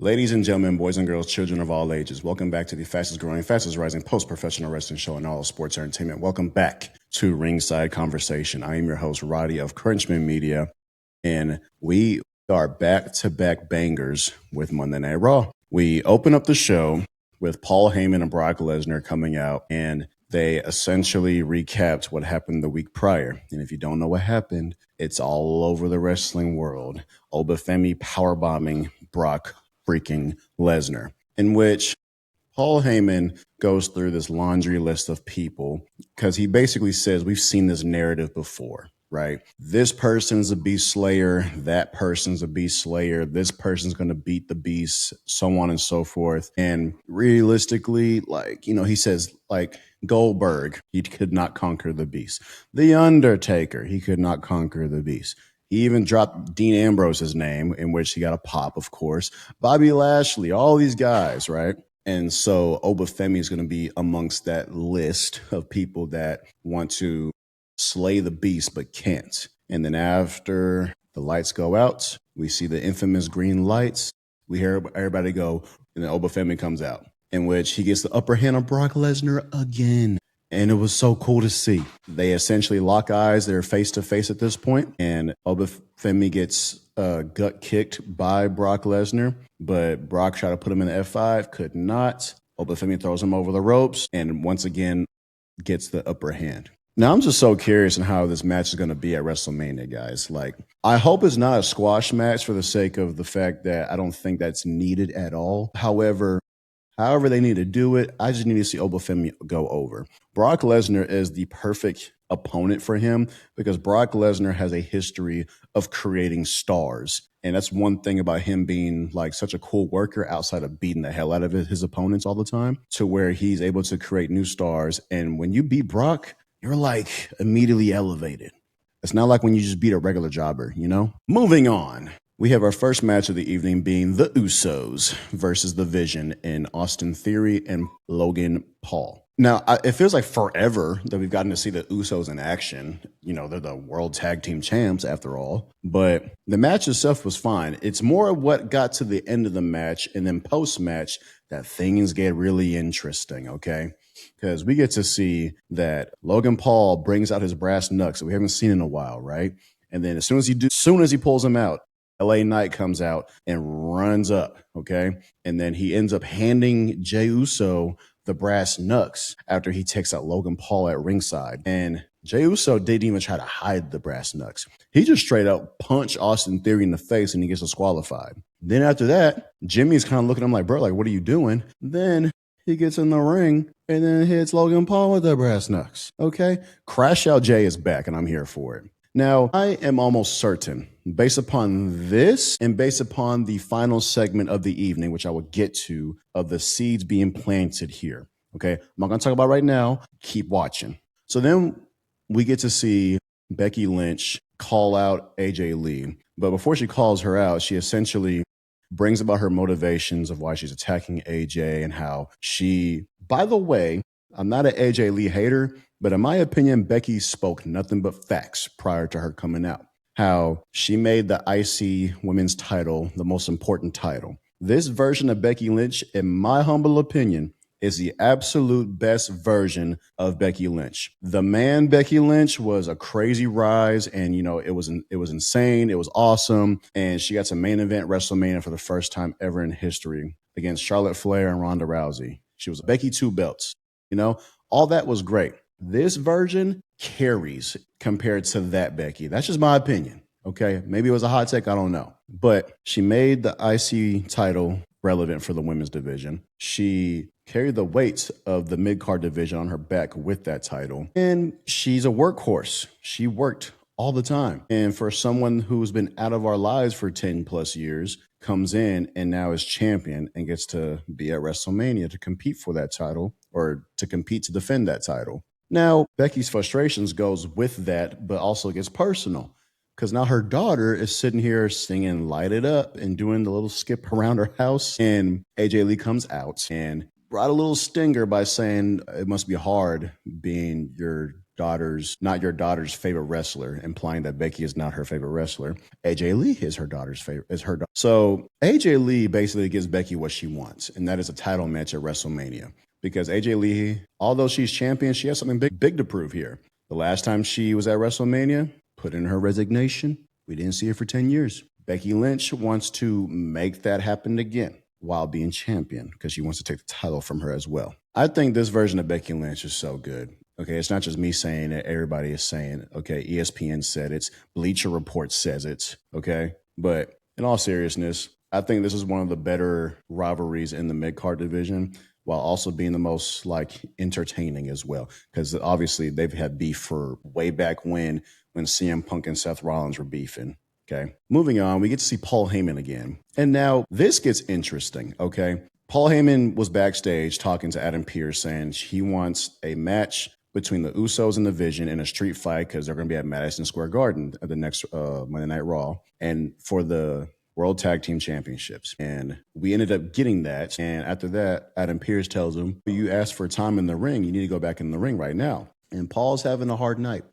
Ladies and gentlemen, boys and girls, children of all ages, welcome back to the fastest growing, fastest rising post-professional wrestling show in all of sports entertainment. Welcome back to Ringside Conversation. I am your host, Roddy of Crunchman Media, and we are back-to-back bangers with Monday Night Raw. We open up the show with Paul Heyman and Brock Lesnar coming out, and they essentially recapped what happened the week prior. And if you don't know what happened, it's all over the wrestling world. Obafemi powerbombing Brock freaking Lesnar, in which Paul Heyman goes through this laundry list of people because he basically says, we've seen this narrative before, right? This person's a beast slayer. That person's a beast slayer. This person's going to beat the beast, so on and so forth. And realistically, he says, Goldberg, he could not conquer the beast. The Undertaker, he could not conquer the beast. He even dropped Dean Ambrose's name, in which he got a pop, of course. Bobby Lashley, all these guys, right? And so Obafemi is going to be amongst that list of people that want to slay the beast but can't. And then after the lights go out, we see the infamous green lights. We hear everybody go, and then Obafemi comes out, in which he gets the upper hand on Brock Lesnar again. And it was so cool to see. They essentially lock eyes. They're face to face at this point. And Obafemi gets gut kicked by Brock Lesnar. But Brock tried to put him in the F5, could not. Obafemi throws him over the ropes and once again gets the upper hand. Now, I'm just so curious on how this match is going to be at WrestleMania, guys. I hope it's not a squash match for the sake of the fact that I don't think that's needed at all. However they need to do it, I just need to see Obafemi go over. Brock Lesnar is the perfect opponent for him because Brock Lesnar has a history of creating stars. And that's one thing about him being such a cool worker outside of beating the hell out of his opponents all the time, to where he's able to create new stars. And when you beat Brock, you're immediately elevated. It's not like when you just beat a regular jobber, you know? Moving on. We have our first match of the evening being the Usos versus The Vision in Austin Theory and Logan Paul. Now, it feels like forever that we've gotten to see the Usos in action. They're the World Tag Team Champs after all. But the match itself was fine. It's more of what got to the end of the match and then post-match that things get really interesting, okay? Because we get to see that Logan Paul brings out his brass knucks that we haven't seen in a while, right? And then as soon as he pulls them out, LA Knight comes out and runs up, okay? And then he ends up handing Jey Uso the brass knucks after he takes out Logan Paul at ringside. And Jey Uso didn't even try to hide the brass knucks. He just straight up punched Austin Theory in the face and he gets disqualified. Then after that, Jimmy's kind of looking at him like, bro, what are you doing? Then he gets in the ring and then hits Logan Paul with the brass knucks, okay? Crash Out Jay is back and I'm here for it. Now, I am almost certain, based upon this and based upon the final segment of the evening, which I will get to, of the seeds being planted here, okay? I'm not going to talk about it right now. Keep watching. So then we get to see Becky Lynch call out AJ Lee. But before she calls her out, she essentially brings about her motivations of why she's attacking AJ and how she, by the way, I'm not an AJ Lee hater, but in my opinion, Becky spoke nothing but facts prior to her coming out. How she made the IC women's title the most important title. This version of Becky Lynch, in my humble opinion, is the absolute best version of Becky Lynch. The man Becky Lynch was a crazy rise, and it was insane. It was awesome, and she got to main event WrestleMania for the first time ever in history against Charlotte Flair and Ronda Rousey. She was Becky 2 belts. All that was great. This version carries compared to that Becky. That's just my opinion. Okay. Maybe it was a hot take. I don't know. But she made the IC title relevant for the women's division. She carried the weight of the mid-card division on her back with that title. And she's a workhorse. She worked all the time. And for someone who's been out of our lives for 10 plus years, comes in and now is champion and gets to be at WrestleMania to compete for that title or to compete to defend that title. Now, Becky's frustrations goes with that, but also gets personal because now her daughter is sitting here singing Light It Up and doing the little skip around her house. And AJ Lee comes out and brought a little stinger by saying it must be hard being your not your daughter's favorite wrestler, implying that Becky is not her favorite wrestler. AJ Lee is her daughter's favorite. So AJ Lee basically gives Becky what she wants, and that is a title match at WrestleMania. Because AJ Lee, although she's champion, she has something big to prove here. The last time she was at WrestleMania, put in her resignation. We didn't see her for 10 years. Becky Lynch wants to make that happen again while being champion because she wants to take the title from her as well. I think this version of Becky Lynch is so good. Okay, it's not just me saying it. Everybody is saying, okay, ESPN said it. Bleacher Report says it. Okay, but in all seriousness, I think this is one of the better rivalries in the mid-card division, while also being the most entertaining as well. Because obviously they've had beef for way back when CM Punk and Seth Rollins were beefing. Okay. Moving on, we get to see Paul Heyman again. And now this gets interesting. Okay. Paul Heyman was backstage talking to Adam Pearce saying he wants a match between the Usos and the Vision in a street fight because they're going to be at Madison Square Garden at the next Monday Night Raw and for the World Tag Team Championships. And we ended up getting that. And after that, Adam Pearce tells him, you asked for time in the ring. You need to go back in the ring right now. And Paul's having a hard night.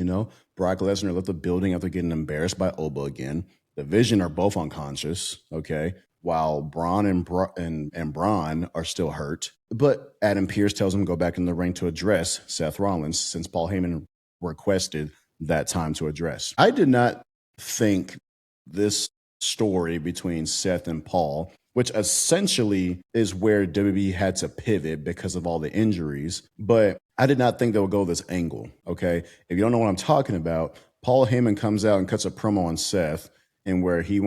Brock Lesnar left the building after getting embarrassed by Oba again. The Vision are both unconscious, okay, while Braun and Braun are still hurt. But Adam Pearce tells him to go back in the ring to address Seth Rollins since Paul Heyman requested that time to address. I did not think this story between Seth and Paul, which essentially is where WWE had to pivot because of all the injuries, but I did not think they would go this angle, okay? If you don't know what I'm talking about, Paul Heyman comes out and cuts a promo on Seth and where he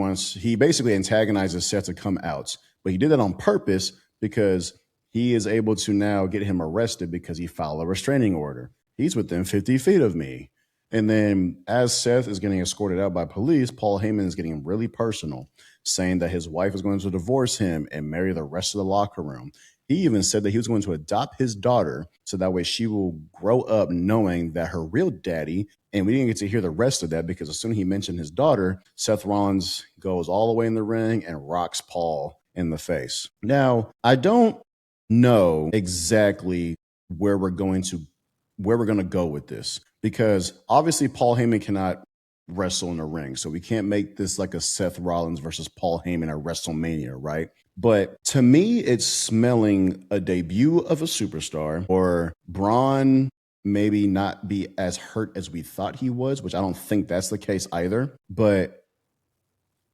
basically antagonizes Seth to come out, but he did that on purpose because he is able to now get him arrested because he filed a restraining order. He's within 50 feet of me. And then as Seth is getting escorted out by police, Paul Heyman is getting really personal, saying that his wife is going to divorce him and marry the rest of the locker room. He even said that he was going to adopt his daughter so that way she will grow up knowing that her real daddy, and we didn't get to hear the rest of that because as soon as he mentioned his daughter, Seth Rollins goes all the way in the ring and rocks Paul in the face. Now, I don't know exactly where we're going to go with this because obviously Paul Heyman cannot wrestle in the ring. So we can't make this like a Seth Rollins versus Paul Heyman at WrestleMania, right? But to me, it's smelling a debut of a superstar or Braun maybe not be as hurt as we thought he was, which I don't think that's the case either. But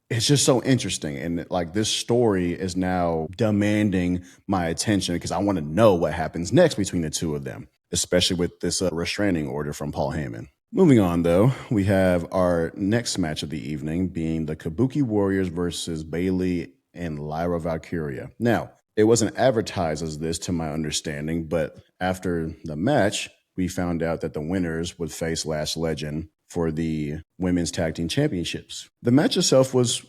it's just so interesting. And this story is now demanding my attention because I want to know what happens next between the two of them, especially with this restraining order from Paul Heyman. Moving on, though, we have our next match of the evening being the Kabuki Warriors versus Bayley and Lyra Valkyria. Now, it wasn't advertised as this to my understanding, but after the match, we found out that the winners would face Lash Legend for the Women's Tag Team Championships. The match itself was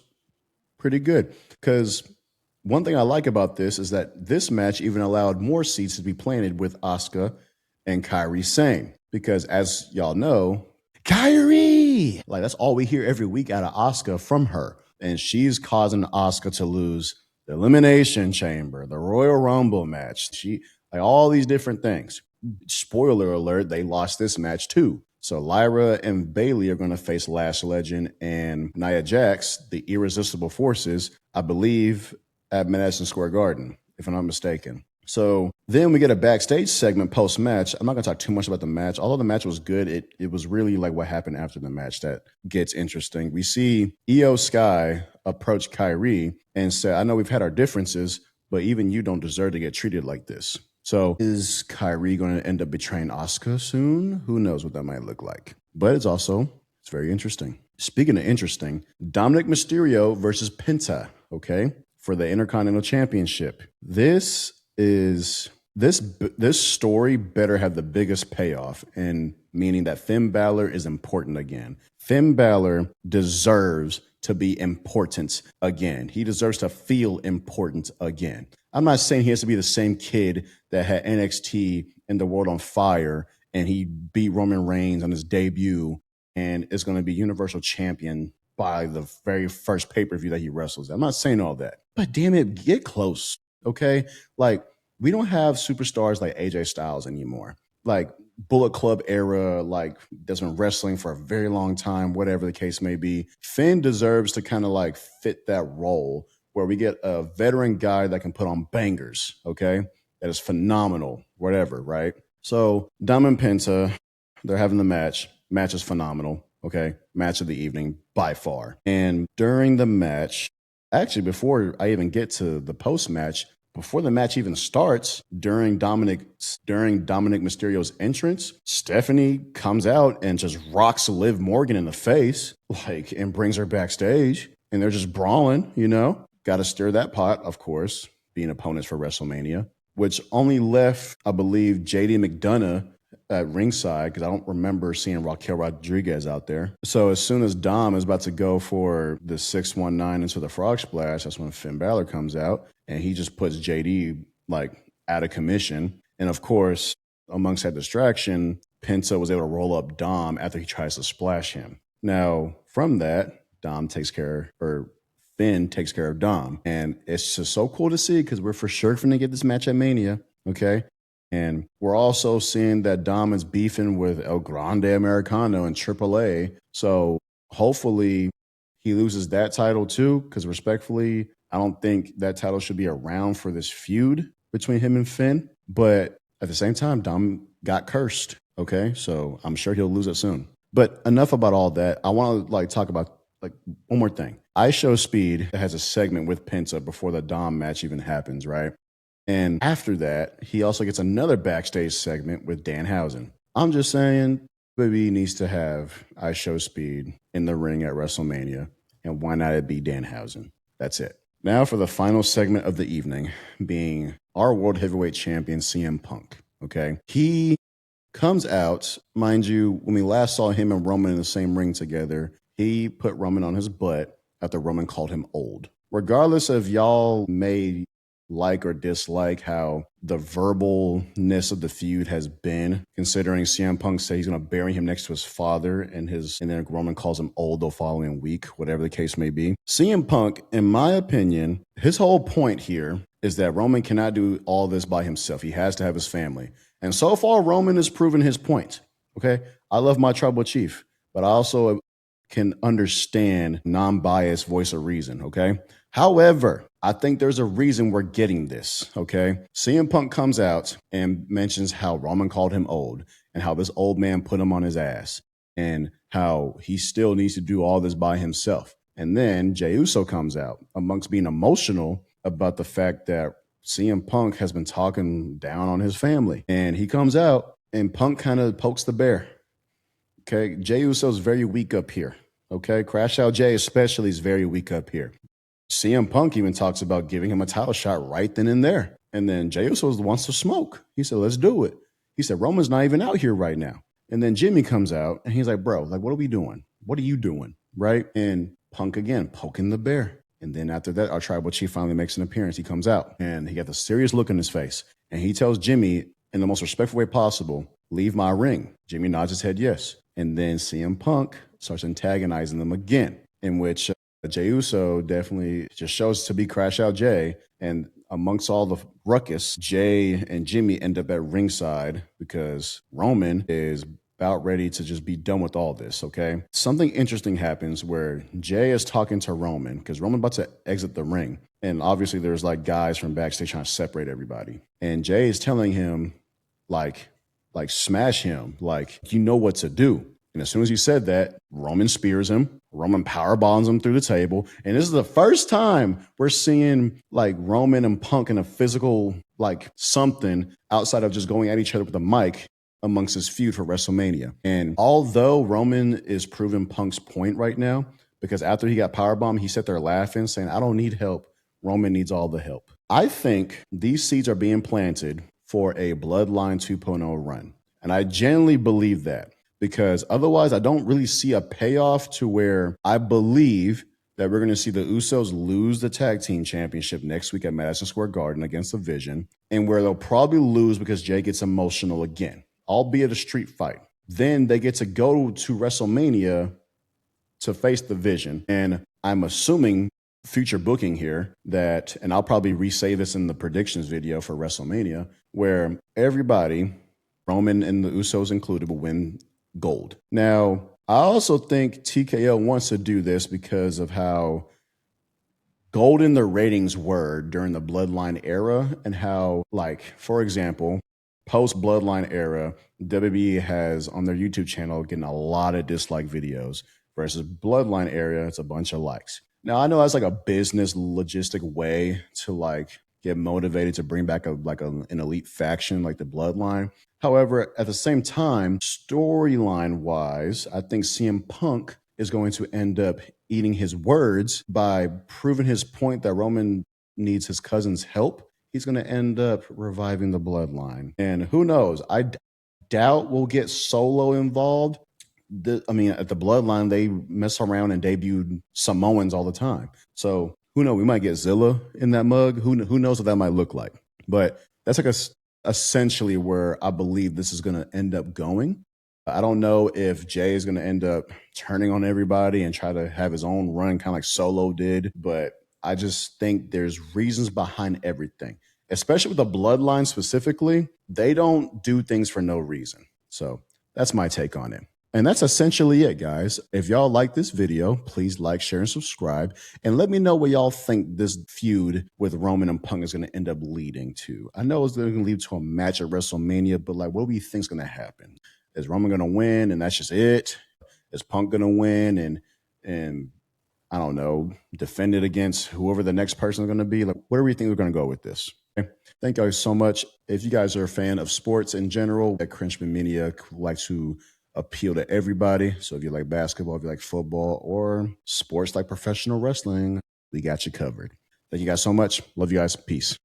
pretty good because one thing I like about this is that this match even allowed more seats to be planted with Asuka and Kairi Sane. Because as y'all know, Kairi, that's all we hear every week out of Asuka from her. And she's causing Asuka to lose the Elimination Chamber, the Royal Rumble match. She all these different things. Spoiler alert, they lost this match too. So Lyra and Bayley are going to face Lash Legend and Nia Jax, the Irresistible Forces, I believe, at Madison Square Garden, if I'm not mistaken. So then we get a backstage segment post-match. I'm not going to talk too much about the match. Although the match was good, it was really what happened after the match that gets interesting. We see Io Sky approach Kairi and say, I know we've had our differences, but even you don't deserve to get treated like this. So is Kairi going to end up betraying Asuka soon? Who knows what that might look like. But it's very interesting. Speaking of interesting, Dominik Mysterio versus Penta, okay, for the Intercontinental Championship. This story better have the biggest payoff, and meaning that Finn Balor is important again. Finn Balor deserves to be important again. He deserves to feel important again. I'm not saying he has to be the same kid that had NXT and the World on Fire and he beat Roman Reigns on his debut and is going to be Universal Champion by the very first pay-per-view that he wrestles. I'm not saying all that, but damn it, get close, okay? We don't have superstars like AJ Styles anymore. Bullet Club era, like that's been wrestling for a very long time, whatever the case may be. Finn deserves to kind of like fit that role where we get a veteran guy that can put on bangers, okay? That is phenomenal, whatever, right? So Dom and Penta, they're having the match. Match is phenomenal, okay? Match of the evening by far. And during the match, actually, before I even get to the post-match, before the match even starts, during Dominik Mysterio's entrance, Stephanie comes out and just rocks Liv Morgan in the face, like, and brings her backstage. And they're just brawling, you know? Got to stir that pot, of course, being opponents for WrestleMania, which only left, I believe, JD McDonough at ringside, because I don't remember seeing Raquel Rodriguez out there. So as soon as Dom is about to go for the 619 into the frog splash, that's when Finn Balor comes out, and he just puts JD like out of commission. And of course, amongst that distraction, Penta was able to roll up Dom after he tries to splash him. Now, from that, Finn takes care of Dom. And it's just so cool to see because we're for sure going to get this match at Mania, okay? And we're also seeing that Dom is beefing with El Grande Americano and AAA. So hopefully he loses that title too, because respectfully, I don't think that title should be around for this feud between him and Finn. But at the same time, Dom got cursed, okay? So I'm sure he'll lose it soon. But enough about all that. I want to talk about one more thing. I Show Speed has a segment with Penta before the Dom match even happens, right? And after that, he also gets another backstage segment with Danhausen. I'm just saying, WWE needs to have I Show Speed in the ring at WrestleMania, and why not it be Danhausen? That's it. Now for the final segment of the evening, being our World Heavyweight Champion, CM Punk, okay? He comes out, mind you, when we last saw him and Roman in the same ring together, he put Roman on his butt after Roman called him old. Regardless of y'all may like or dislike how the verbalness of the feud has been, considering CM Punk said he's going to bury him next to his father and then Roman calls him old the following week, whatever the case may be. CM Punk, in my opinion, his whole point here is that Roman cannot do all this by himself. He has to have his family. And so far, Roman has proven his point. Okay? I love my tribal chief, but I also can understand non-biased voice of reason. Okay? However, I think there's a reason we're getting this, okay? CM Punk comes out and mentions how Roman called him old and how this old man put him on his ass and how he still needs to do all this by himself. And then Jey Uso comes out amongst being emotional about the fact that CM Punk has been talking down on his family. And he comes out and Punk kind of pokes the bear, okay? Jey Uso's very weak up here, okay? Crash Out Jey especially is very weak up here. CM Punk even talks about giving him a title shot right then and there. And then Jey Uso wants to smoke. He said, let's do it. He said, Roman's not even out here right now. And then Jimmy comes out and he's like, bro, like, what are we doing? What are you doing? Right? And Punk again, poking the bear. And then after that, our tribal chief finally makes an appearance. He comes out and he got the serious look in his face. And he tells Jimmy in the most respectful way possible, leave my ring. Jimmy nods his head yes. And then CM Punk starts antagonizing them again, in which Jey Uso definitely just shows to be Crash Out Jey. And amongst all the ruckus, Jay and Jimmy end up at ringside because Roman is about ready to just be done with all this, okay? Something interesting happens where Jay is talking to Roman because Roman about to exit the ring. And obviously there's like guys from backstage trying to separate everybody. And Jay is telling him, like smash him, like, you know what to do. And as soon as he said that, Roman spears him. Roman power bombs him through the table. And this is the first time we're seeing like Roman and Punk in a physical, like something outside of just going at each other with a mic amongst his feud for WrestleMania. And although Roman is proving Punk's point right now, because after he got powerbombed, he sat there laughing, saying, I don't need help. Roman needs all the help. I think these seeds are being planted for a Bloodline 2.0 run. And I genuinely believe that. Because otherwise, I don't really see a payoff to where I believe that we're going to see the Usos lose the tag team championship next week at Madison Square Garden against the Vision, and where they'll probably lose because Jay gets emotional again, albeit a street fight. Then they get to go to WrestleMania to face the Vision. And I'm assuming future booking here that, and I'll probably re-say this in the predictions video for WrestleMania, where everybody Roman and the Usos included will win gold. Now, I also think TKO wants to do this because of how golden the ratings were during the Bloodline era and how, like, for example, post Bloodline era, WWE has on their YouTube channel getting a lot of dislike videos versus Bloodline era, it's a bunch of likes. Now, I know that's like a business logistic way to like get motivated to bring back an elite faction like the Bloodline. However, at the same time, storyline wise, I think CM Punk is going to end up eating his words by proving his point that Roman needs his cousin's help. He's going to end up reviving the Bloodline. And who knows? I doubt we'll get Solo involved. At the Bloodline, they mess around and debut Samoans all the time. So who knows? We might get Zilla in that mug. Who knows what that might look like? But that's like essentially where I believe this is going to end up going. I don't know if Jay is going to end up turning on everybody and try to have his own run, kind of like Solo did. But I just think there's reasons behind everything, especially with the Bloodline specifically. They don't do things for no reason. So that's my take on it. And that's essentially it, guys. If y'all like this video, please like, share, and subscribe. And let me know what y'all think this feud with Roman and Punk is going to end up leading to. I know it's going to lead to a match at WrestleMania, but like, what do we think is going to happen? Is Roman going to win and that's just it? Is Punk going to win and I don't know, defend it against whoever the next person is going to be? Like, where do we think we're going to go with this? Okay. Thank you guys so much. If you guys are a fan of sports in general, at Cringeman Media likes to appeal to everybody. So if you like basketball, if you like football, or sports like professional wrestling, we got you covered. Thank you guys so much. Love you guys. Peace.